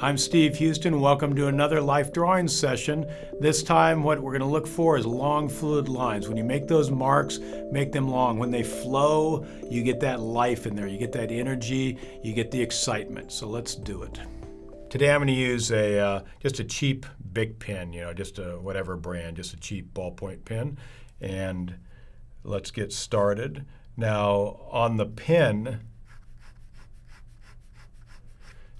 I'm Steve Huston. Welcome to another Life Drawing session. This time what we're going to look for is long fluid lines. When you make those marks, make them long. When they flow, you get that life in there. You get that energy. You get the excitement. So let's do it. Today I'm going to use just a cheap Bic pen, just a whatever brand, just a cheap ballpoint pen. And let's get started. Now on the pen,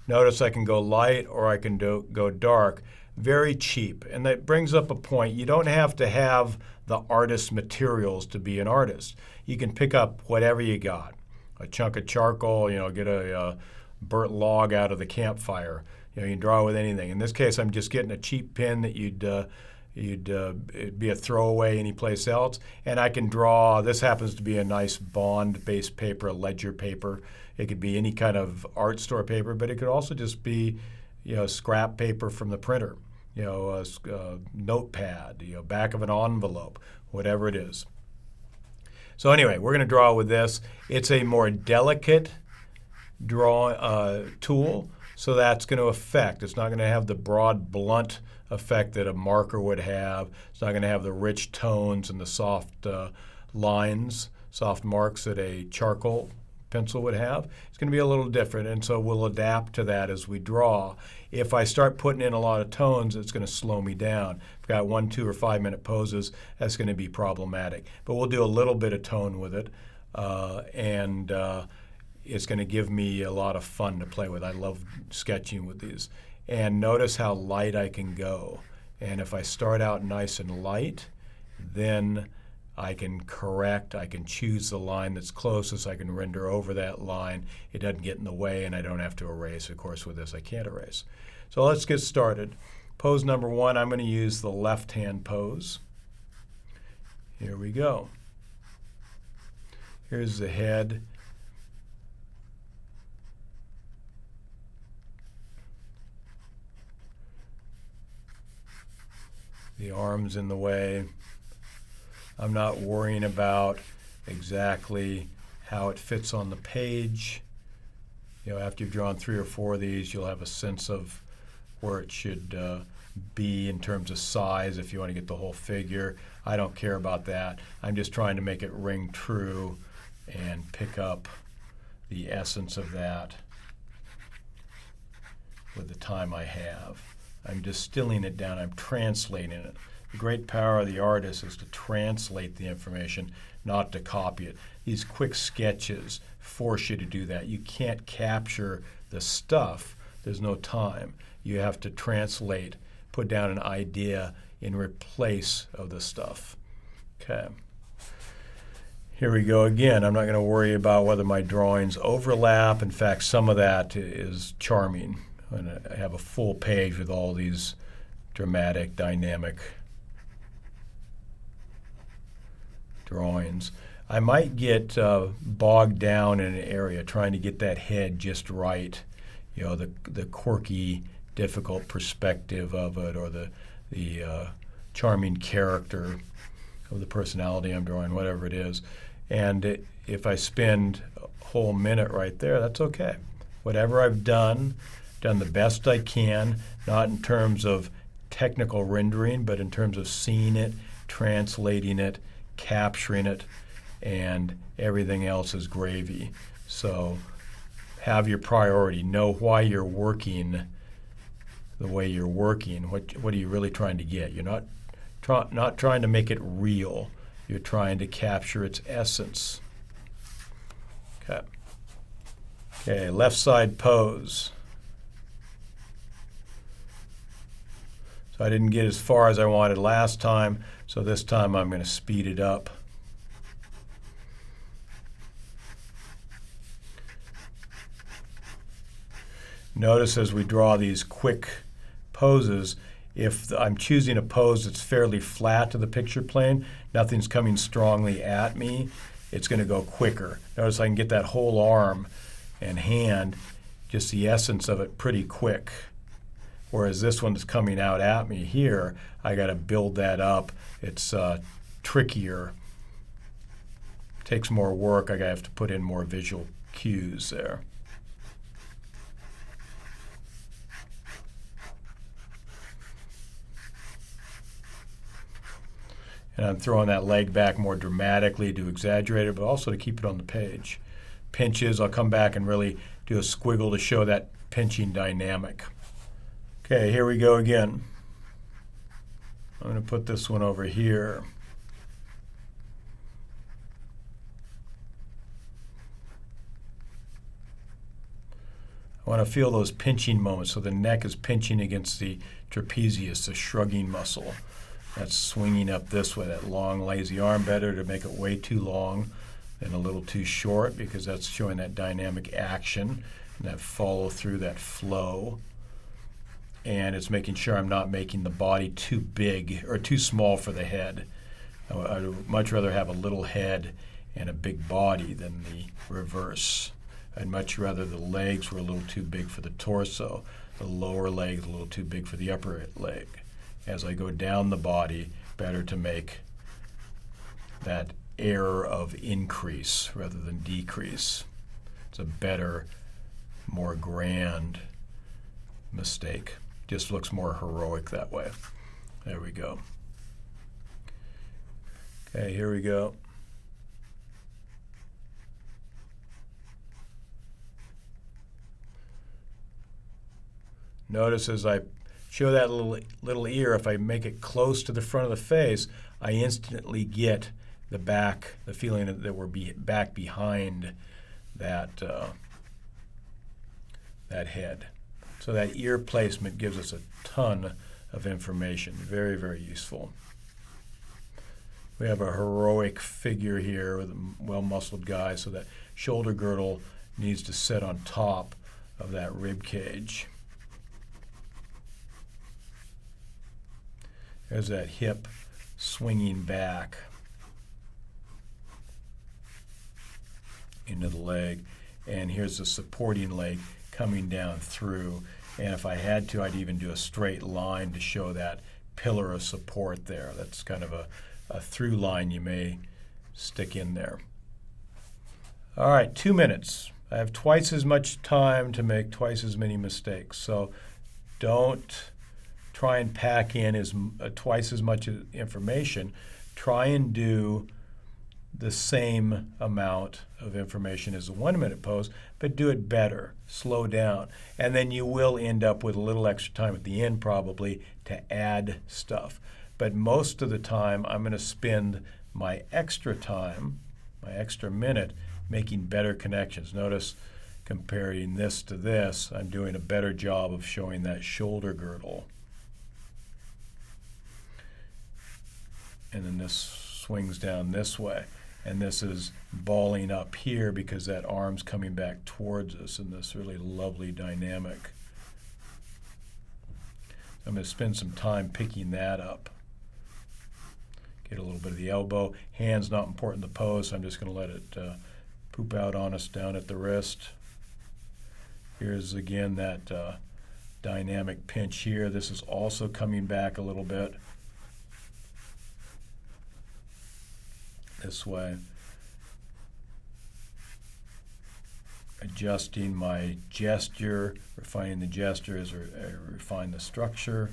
notice I can go light or I can go dark. Very cheap. And that brings up a point. You don't have to have the artist's materials to be an artist. You can pick up whatever you got. A chunk of charcoal, get a burnt log out of the campfire. You can draw with anything. In this case, I'm just getting a cheap pen that it'd be a throwaway anyplace else. And I can draw, this happens to be a nice bond-based paper, a ledger paper. It could be any kind of art store paper, but it could also just be, scrap paper from the printer, a notepad, back of an envelope, whatever it is. So anyway, we're going to draw with this. It's a more delicate tool, so that's going to affect. It's not going to have the broad, blunt effect that a marker would have. It's not going to have the rich tones and the soft lines, soft marks that a charcoal pencil would have. It's going to be a little different, and so we'll adapt to that as we draw. If I start putting in a lot of tones, it's going to slow me down. If I've got 1, 2, or 5 minute poses, that's going to be problematic. But we'll do a little bit of tone with it, and it's going to give me a lot of fun to play with. I love sketching with these. And notice how light I can go. And if I start out nice and light, then I can correct, I can choose the line that's closest, I can render over that line. It doesn't get in the way and I don't have to erase. Of course, with this I can't erase. So let's get started. Pose number 1, I'm going to use the left-hand pose. Here we go. Here's the head. The arms in the way. I'm not worrying about exactly how it fits on the page. After you've drawn 3 or 4 of these, you'll have a sense of where it should be in terms of size if you want to get the whole figure. I don't care about that. I'm just trying to make it ring true and pick up the essence of that with the time I have. I'm distilling it down. I'm translating it. The great power of the artist is to translate the information, not to copy it. These quick sketches force you to do that. You can't capture the stuff. There's no time. You have to translate, put down an idea in replace of the stuff. Okay. Here we go again. I'm not going to worry about whether my drawings overlap. In fact, some of that is charming. And I have a full page with all these dramatic, dynamic drawings. I might get bogged down in an area trying to get that head just right, the quirky, difficult perspective of it, or the charming character of the personality I'm drawing, whatever it is. And if I spend a whole minute right there, that's okay. Whatever I've done the best I can, not in terms of technical rendering, but in terms of seeing it, translating it, capturing it, and everything else is gravy. So have your priority. Know why you're working the way you're working. What are you really trying to get? You're not trying to make it real. You're trying to capture its essence. Okay, left side pose. So I didn't get as far as I wanted last time, so this time I'm going to speed it up. Notice as we draw these quick poses, if I'm choosing a pose that's fairly flat to the picture plane, nothing's coming strongly at me, it's going to go quicker. Notice I can get that whole arm and hand, just the essence of it, pretty quick. Whereas this one is coming out at me here, I got to build that up. It's trickier takes more work. I have to put in more visual cues there. And I'm throwing that leg back more dramatically to exaggerate it, but also to keep it on the page. Pinches, I'll come back and really do a squiggle to show that pinching dynamic. Okay, here we go again. I'm going to put this one over here. I want to feel those pinching moments, so the neck is pinching against the trapezius, the shrugging muscle. That's swinging up this way, that long, lazy arm. Better to make it way too long than a little too short, because that's showing that dynamic action and that follow through, that flow. And it's making sure I'm not making the body too big or too small for the head. I'd much rather have a little head and a big body than the reverse. I'd much rather the legs were a little too big for the torso, the lower leg a little too big for the upper leg. As I go down the body, better to make that error of increase rather than decrease. It's a better, more grand mistake. Just looks more heroic that way. There we go. Okay, here we go. Notice as I show that little ear, if I make it close to the front of the face, I instantly get the back, the feeling that we're back behind that that head. So that ear placement gives us a ton of information. Very, very useful. We have a heroic figure here with a well-muscled guy, so that shoulder girdle needs to sit on top of that rib cage. There's that hip swinging back into the leg, and here's the supporting leg coming down through. And if I had to, I'd even do a straight line to show that pillar of support there. That's kind of a through line you may stick in there. All right, 2 minutes. I have twice as much time to make twice as many mistakes. So don't try and pack in twice as much information. Try and do the same amount of information as a 1 minute pose, but do it better. Slow down. And then you will end up with a little extra time at the end probably to add stuff. But most of the time I'm going to spend my extra time, my extra minute, making better connections. Notice comparing this to this, I'm doing a better job of showing that shoulder girdle. And then this swings down this way. And this is balling up here because that arm's coming back towards us in this really lovely dynamic. I'm going to spend some time picking that up. Get a little bit of the elbow. Hand's not important in the pose, so I'm just going to let it poop out on us down at the wrist. Here's again that dynamic pinch here. This is also coming back a little bit. This way. Adjusting my gesture, refining the gesture as I refine the structure.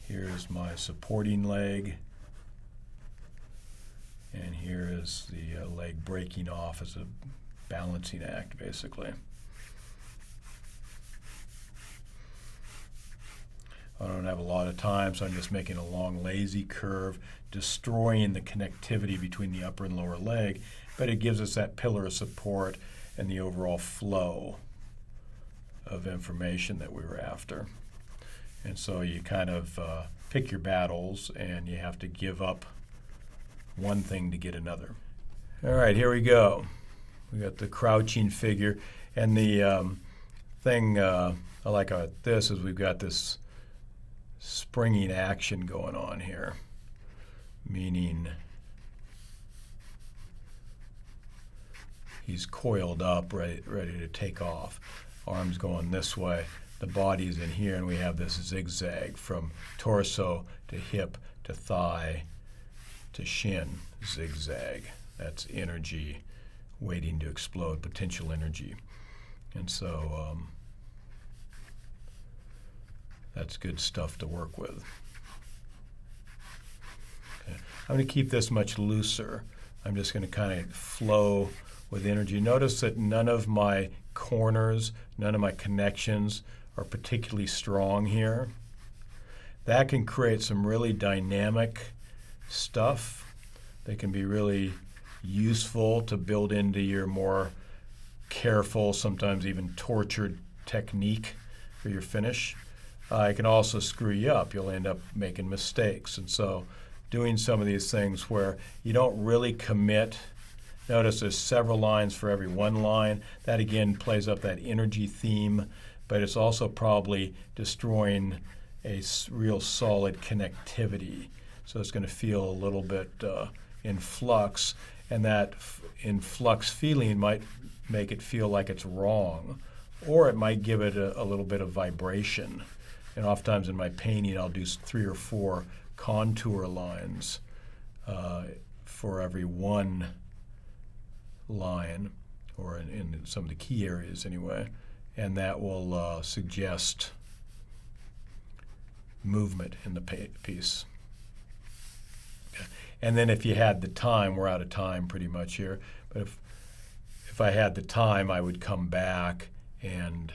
Here's my supporting leg. And here is the leg breaking off as a balancing act, basically. I don't have a lot of time, so I'm just making a long, lazy curve, destroying the connectivity between the upper and lower leg, but it gives us that pillar of support and the overall flow of information that we were after. And so you kind of pick your battles, and you have to give up one thing to get another. All right, here we go. We got the crouching figure, and the thing I like about this is we've got this springing action going on here, meaning he's coiled up, ready to take off. Arms going this way. the body's in here, and we have this zigzag from torso to hip to thigh to shin, zigzag. That's energy waiting to explode, potential energy. And so that's good stuff to work with. Okay. I'm going to keep this much looser. I'm just going to kind of flow with energy. Notice that none of my corners, none of my connections are particularly strong here. That can create some really dynamic stuff that can be really useful to build into your more careful, sometimes even tortured technique for your finish. It can also screw you up. You'll end up making mistakes. And so doing some of these things where you don't really commit. Notice there's several lines for every one line. That again plays up that energy theme, but it's also probably destroying a real solid connectivity. So it's going to feel a little bit in flux, and that in flux feeling might make it feel like it's wrong, or it might give it a little bit of vibration. And oftentimes in my painting, I'll do 3 or 4 contour lines for every one line, or in some of the key areas anyway, and that will suggest movement in the piece. Okay. And then if you had the time, we're out of time pretty much here, but if I had the time, I would come back and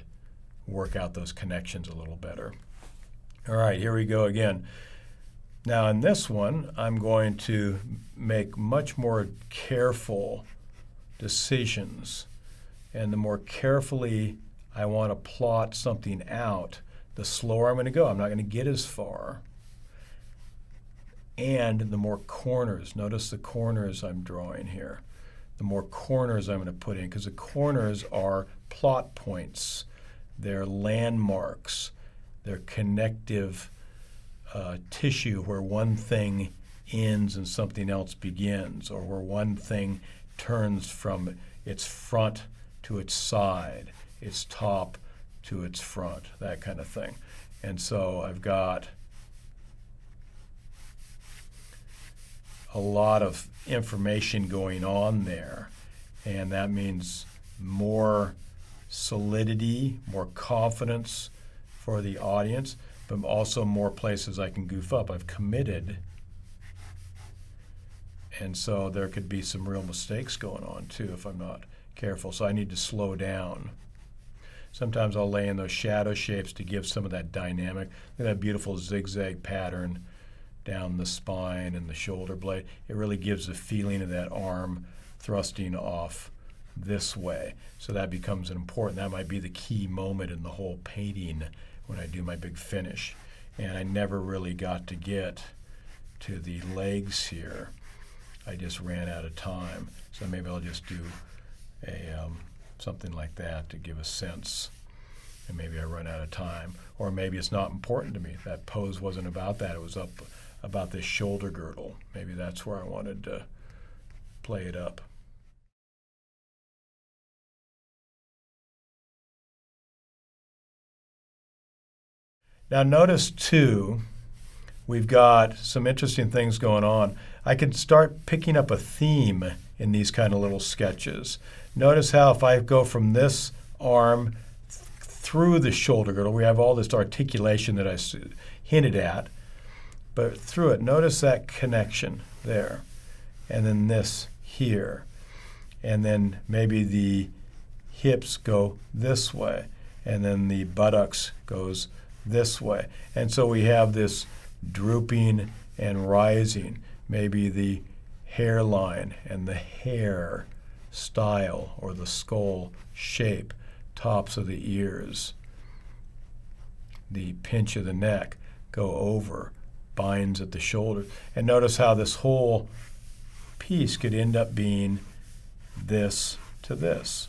work out those connections a little better. All right, here we go again. Now in this one, I'm going to make much more careful decisions. And the more carefully I want to plot something out, the slower I'm going to go. I'm not going to get as far. And the more corners, notice the corners I'm drawing here. The more corners I'm going to put in, because the corners are plot points. They're landmarks. They're connective tissue where one thing ends and something else begins, or where one thing turns from its front to its side, its top to its front, that kind of thing. And so I've got a lot of information going on there, and that means more solidity, more confidence for the audience, but also more places I can goof up. I've committed, and so there could be some real mistakes going on too if I'm not careful. So I need to slow down. Sometimes I'll lay in those shadow shapes to give some of that dynamic. Look at that beautiful zigzag pattern down the spine and the shoulder blade. It really gives the feeling of that arm thrusting off this way. So that becomes important. That might be the key moment in the whole painting when I do my big finish. And I never really got to get to the legs here. I just ran out of time. So maybe I'll just do something like that to give a sense. And maybe I run out of time. Or maybe it's not important to me. That pose wasn't about that. It was about this shoulder girdle. Maybe that's where I wanted to play it up. Now notice too, we've got some interesting things going on. I can start picking up a theme in these kind of little sketches. Notice how if I go from this arm through the shoulder girdle, we have all this articulation that I hinted at, but through it, notice that connection there, and then this here, and then maybe the hips go this way, and then the buttocks goes this way. And so we have this drooping and rising, maybe the hairline and the hair style or the skull shape, tops of the ears, the pinch of the neck go over, binds at the shoulder. And notice how this whole piece could end up being this to this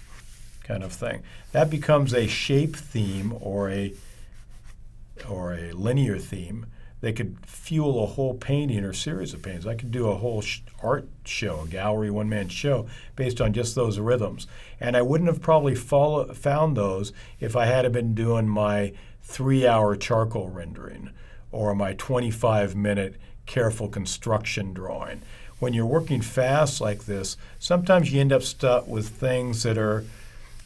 kind of thing. That becomes a shape theme or a linear theme they could fuel a whole painting or series of paintings. I could do a whole art show, a gallery, one-man show, based on just those rhythms. And I wouldn't have probably found those if I had been doing my 3-hour charcoal rendering or my 25-minute careful construction drawing. When you're working fast like this, sometimes you end up stuck with things that are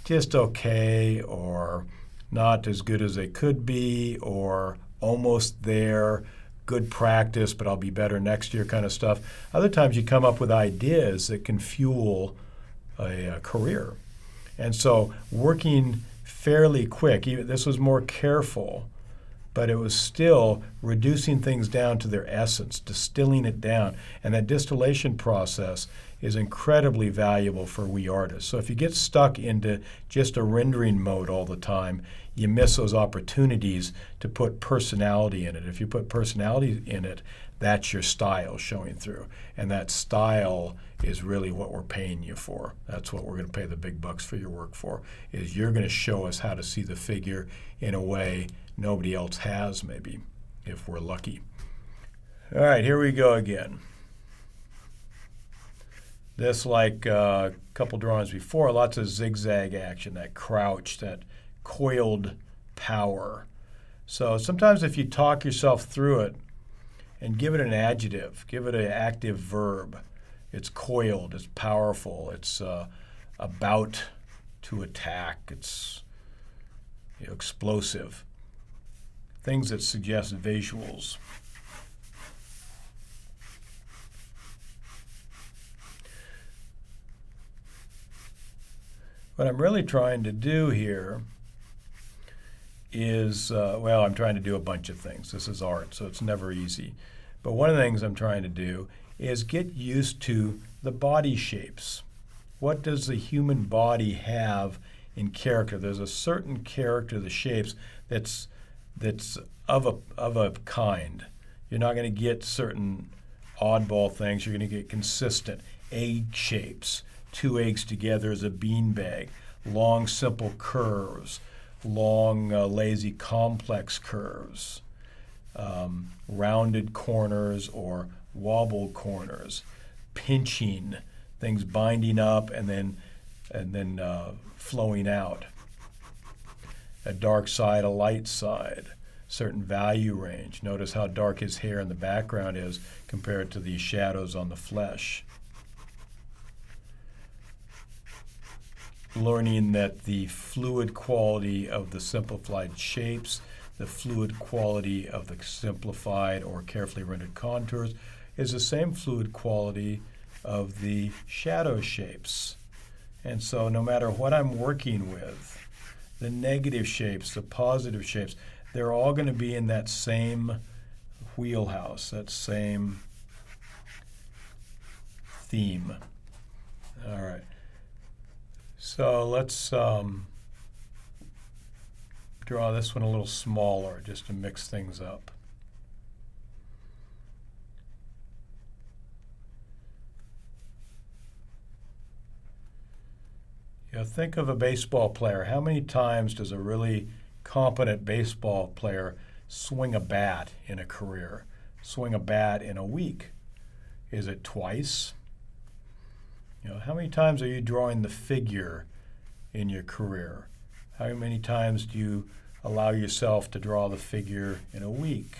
just okay or not as good as they could be or almost there, good practice, but I'll be better next year kind of stuff. Other times you come up with ideas that can fuel a career. And so working fairly quick, even this was more careful, but it was still reducing things down to their essence, distilling it down. And that distillation process is incredibly valuable for we artists. So if you get stuck into just a rendering mode all the time, you miss those opportunities to put personality in it. If you put personality in it, that's your style showing through. And that style is really what we're paying you for. That's what we're going to pay the big bucks for your work for, is you're going to show us how to see the figure in a way nobody else has, maybe, if we're lucky. All right, here we go again. This, like a couple drawings before, lots of zigzag action, that crouch, that coiled power. So sometimes if you talk yourself through it and give it an adjective, give it an active verb, it's coiled, it's powerful, it's about to attack, it's explosive. Things that suggest visuals. What I'm really trying to do here is, I'm trying to do a bunch of things. This is art, so it's never easy. But one of the things I'm trying to do is get used to the body shapes. What does the human body have in character? There's a certain character, the shapes, that's of a kind. You're not going to get certain oddball things. You're going to get consistent egg shapes. 2 eggs together is a beanbag. Long, simple curves. Long, lazy, complex curves. Rounded corners or wobbled corners. Pinching, things binding up and then flowing out. A dark side, a light side. Certain value range. Notice how dark his hair in the background is compared to the shadows on the flesh. Learning that the fluid quality of the simplified shapes, the fluid quality of the simplified or carefully rendered contours is the same fluid quality of the shadow shapes. And so no matter what I'm working with, the negative shapes, the positive shapes, they're all going to be in that same wheelhouse, that same theme. All right. So let's draw this one a little smaller just to mix things up. Think of a baseball player. How many times does a really competent baseball player swing a bat in a career? Swing a bat in a week? Is it twice? How many times are you drawing the figure in your career? How many times do you allow yourself to draw the figure in a week?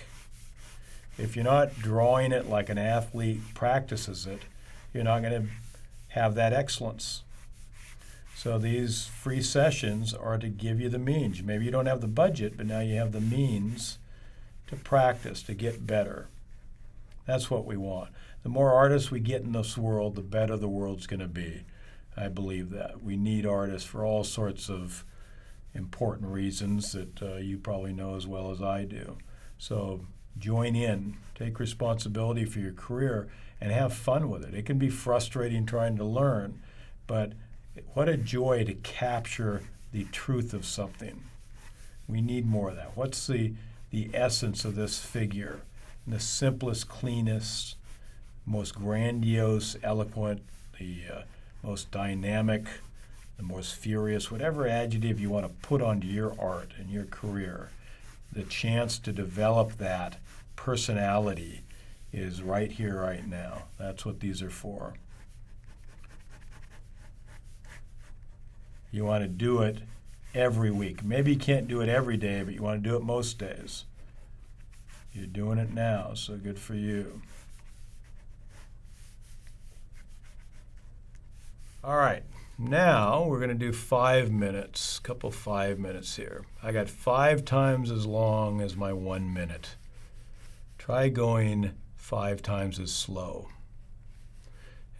If you're not drawing it like an athlete practices it, you're not going to have that excellence. So these free sessions are to give you the means. Maybe you don't have the budget, but now you have the means to practice, to get better. That's what we want. The more artists we get in this world, the better the world's going to be. I believe that. We need artists for all sorts of important reasons that you probably know as well as I do. So join in, take responsibility for your career, and have fun with it. It can be frustrating trying to learn, but what a joy to capture the truth of something. We need more of that. What's the essence of this figure? The simplest, cleanest, most grandiose, eloquent, the most dynamic, the most furious, whatever adjective you want to put onto your art and your career, the chance to develop that personality is right here, right now. That's what these are for. You want to do it every week. Maybe you can't do it every day, but you want to do it most days. You're doing it now, so good for you. All right, now we're going to do 5 minutes, couple 5 minutes here. I got 5 times as long as my 1 minute. Try going 5 times as slow.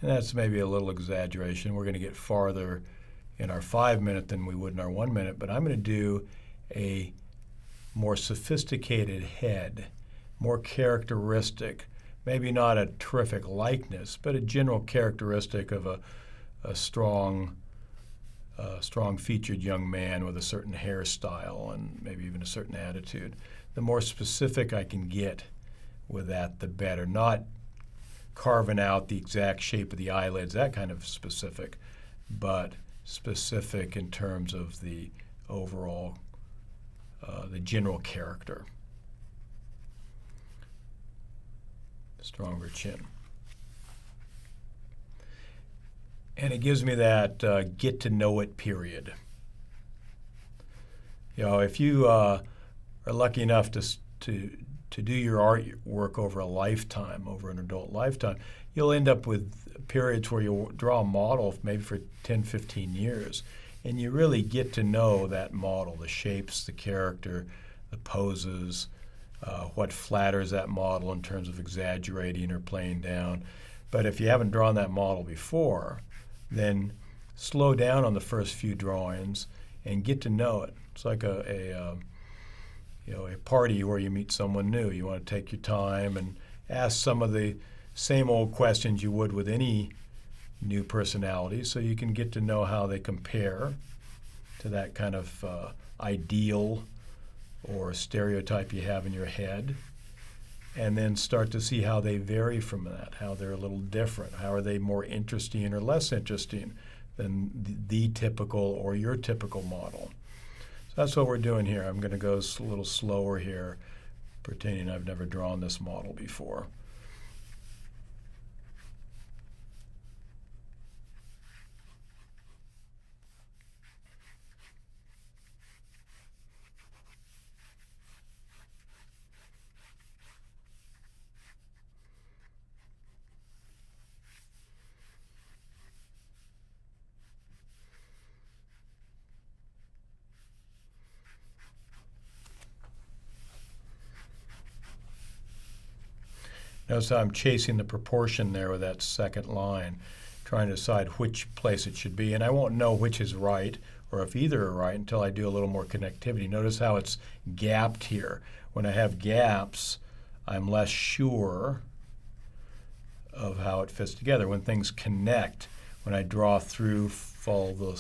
And that's maybe a little exaggeration. We're going to get farther in our 5 minute than we would in our 1 minute, but I'm going to do a more sophisticated head, more characteristic, maybe not a terrific likeness, but a general characteristic of a strong featured young man with a certain hairstyle and maybe even a certain attitude. The more specific I can get with that, the better. Not carving out the exact shape of the eyelids, that kind of specific, but specific in terms of the overall, the general character. Stronger chin. And it gives me that get to know it period. You know, if you are lucky enough to do your artwork over a lifetime, over an adult lifetime, you'll end up with periods where you'll draw a model maybe for 10, 15 years. And you really get to know that model, the shapes, the character, the poses, what flatters that model in terms of exaggerating or playing down. But if you haven't drawn that model before, then slow down on the first few drawings and get to know it. It's like a party where you meet someone new. You want to take your time and ask some of the same old questions you would with any new personality, so you can get to know how they compare to that kind of ideal or stereotype you have in your head, and then start to see how they vary from that, how they're a little different, how are they more interesting or less interesting than the typical or your typical model. So that's what we're doing here. I'm going to go a little slower here, pretending I've never drawn this model before. Notice how I'm chasing the proportion there with that second line, trying to decide which place it should be. And I won't know which is right or if either are right until I do a little more connectivity. Notice how it's gapped here. When I have gaps, I'm less sure of how it fits together. When things connect, when I draw through, feel the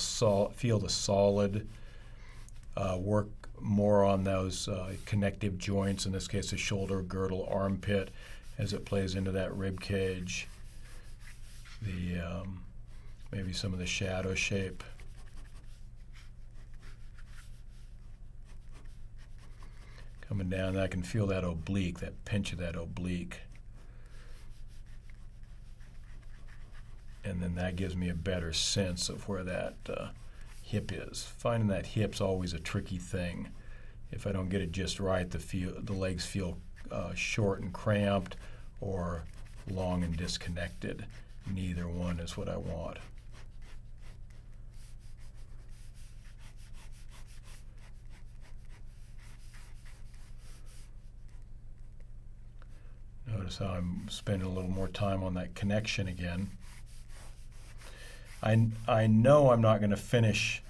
solid, work more on those connective joints, in this case the shoulder, girdle, armpit, as it plays into that rib cage, maybe some of the shadow shape. Coming down, I can feel that oblique, that pinch of that oblique. And then that gives me a better sense of where that hip is. Finding that hip's always a tricky thing. If I don't get it just right, the legs feel short and cramped or long and disconnected. Neither one is what I want. Notice how I'm spending a little more time on that connection again. I know I'm not going to finish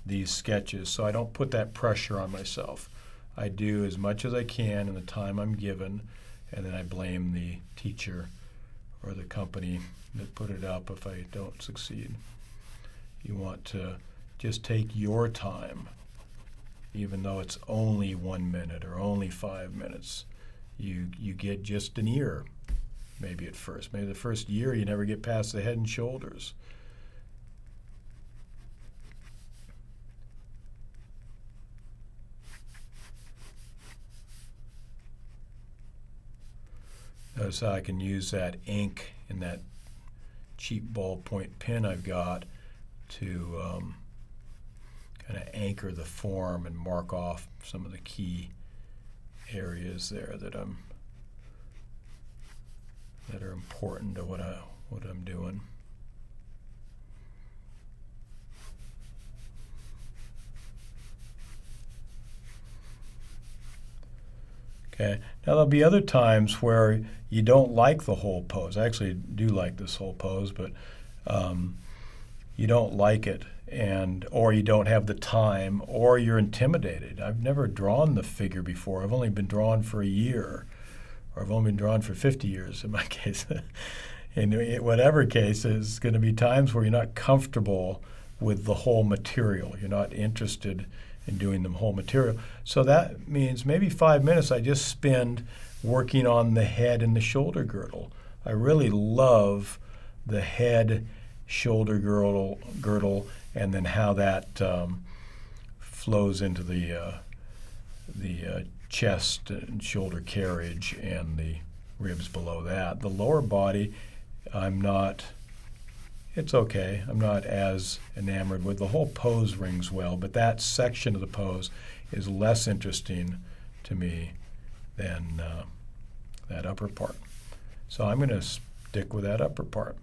these sketches, so I don't put that pressure on myself. I do as much as I can in the time I'm given, and then I blame the teacher or the company that put it up if I don't succeed. You want to just take your time, even though it's only 1 minute or only 5 minutes. You get just an ear, maybe at first. Maybe the first year you never get past the head and shoulders. Notice how I can use that ink in that cheap ballpoint pen I've got to kind of anchor the form and mark off some of the key areas there that are important to what I'm doing. Okay. Now there'll be other times where you don't like the whole pose. I actually do like this whole pose, but you don't like it, or you don't have the time, or you're intimidated. I've never drawn the figure before. I've only been drawn for a year, or I've only been drawn for 50 years in my case. In whatever case, there's going to be times where you're not comfortable with the whole material. You're not interested in doing the whole material. So that means maybe 5 minutes I just spend working on the head and the shoulder girdle. I really love the head, shoulder girdle, and then how that flows into the chest and shoulder carriage and the ribs below that. The lower body, it's okay. I'm not as enamored with. The whole pose rings well, but that section of the pose is less interesting to me than that upper part. So I'm going to stick with that upper part.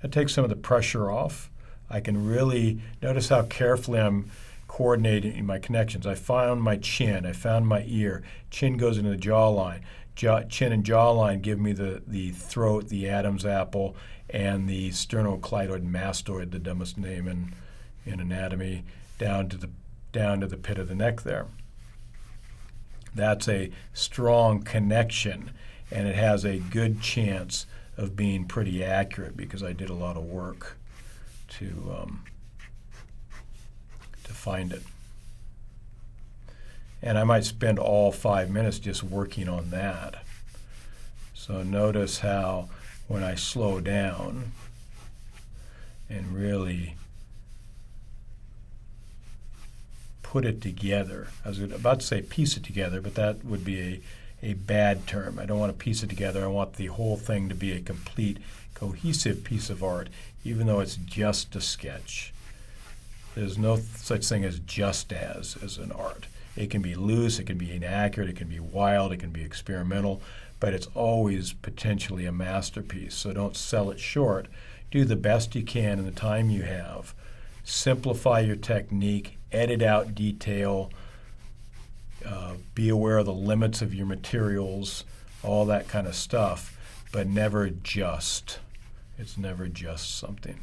That takes some of the pressure off. I can really notice how carefully I'm coordinating my connections. I found my chin. I found my ear. Chin goes into the jawline. Chin and jawline give me the throat, the Adam's apple, and the sternocleidoid mastoid, the dumbest name in anatomy, down to the pit of the neck there. That's a strong connection, and it has a good chance of being pretty accurate because I did a lot of work to find it. And I might spend all 5 minutes just working on that. So notice how when I slow down and really put it together, I was about to say piece it together, but that would be a bad term. I don't want to piece it together. I want the whole thing to be a complete, cohesive piece of art, even though it's just a sketch. There's no such thing as just as an art. It can be loose, it can be inaccurate, it can be wild, it can be experimental, but it's always potentially a masterpiece. So don't sell it short. Do the best you can in the time you have. Simplify your technique, edit out detail, be aware of the limits of your materials, all that kind of stuff, but never just. It's never just something.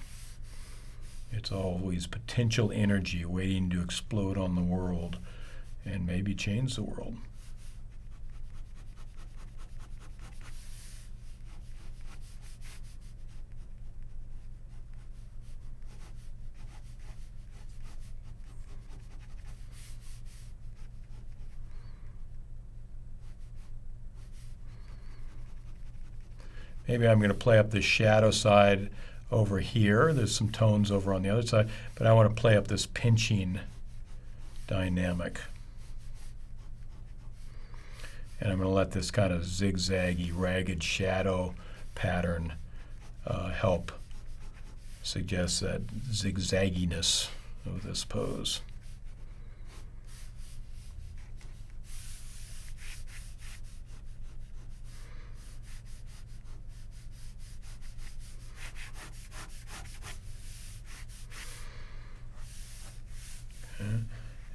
It's always potential energy waiting to explode on the world and maybe change the world. Maybe I'm going to play up the shadow side over here. There's some tones over on the other side, but I want to play up this pinching dynamic. And I'm going to let this kind of zigzaggy, ragged shadow pattern help suggest that zigzagginess of this pose.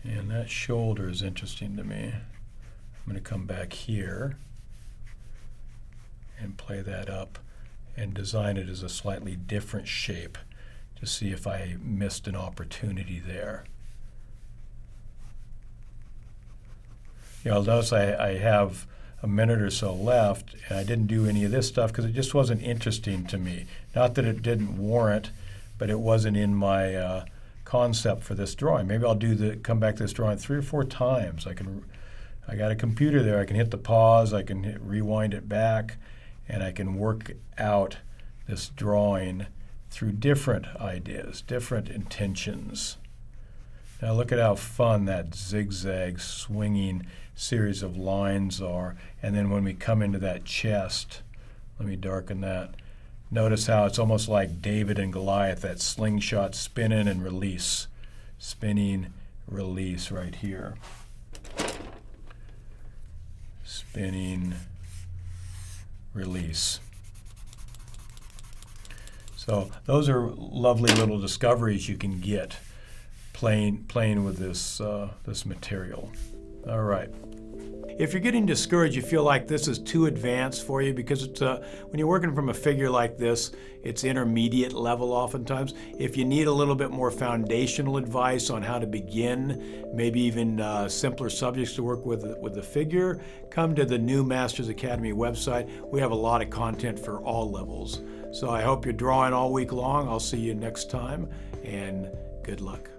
And that shoulder is interesting to me. I'm going to come back here and play that up and design it as a slightly different shape to see if I missed an opportunity there. You'll notice I have a minute or so left, and I didn't do any of this stuff because it just wasn't interesting to me. Not that it didn't warrant, but it wasn't in my concept for this drawing. Maybe I'll come back to this drawing 3 or 4 times. I got a computer there. I can hit the pause. I can rewind it back, and I can work out this drawing through different ideas, different intentions. Now look at how fun that zigzag swinging series of lines are. And then when we come into that chest, Let me darken that. Notice how it's almost like David and Goliath, that slingshot spinning and release. Spinning, release right here. Spinning, release. So those are lovely little discoveries you can get playing with this, this material. All right. If you're getting discouraged, you feel like this is too advanced for you, because it's when you're working from a figure like this, it's intermediate level oftentimes. If you need a little bit more foundational advice on how to begin, maybe even simpler subjects to work with the figure, come to the new Masters Academy website. We have a lot of content for all levels. So I hope you're drawing all week long. I'll see you next time, and good luck.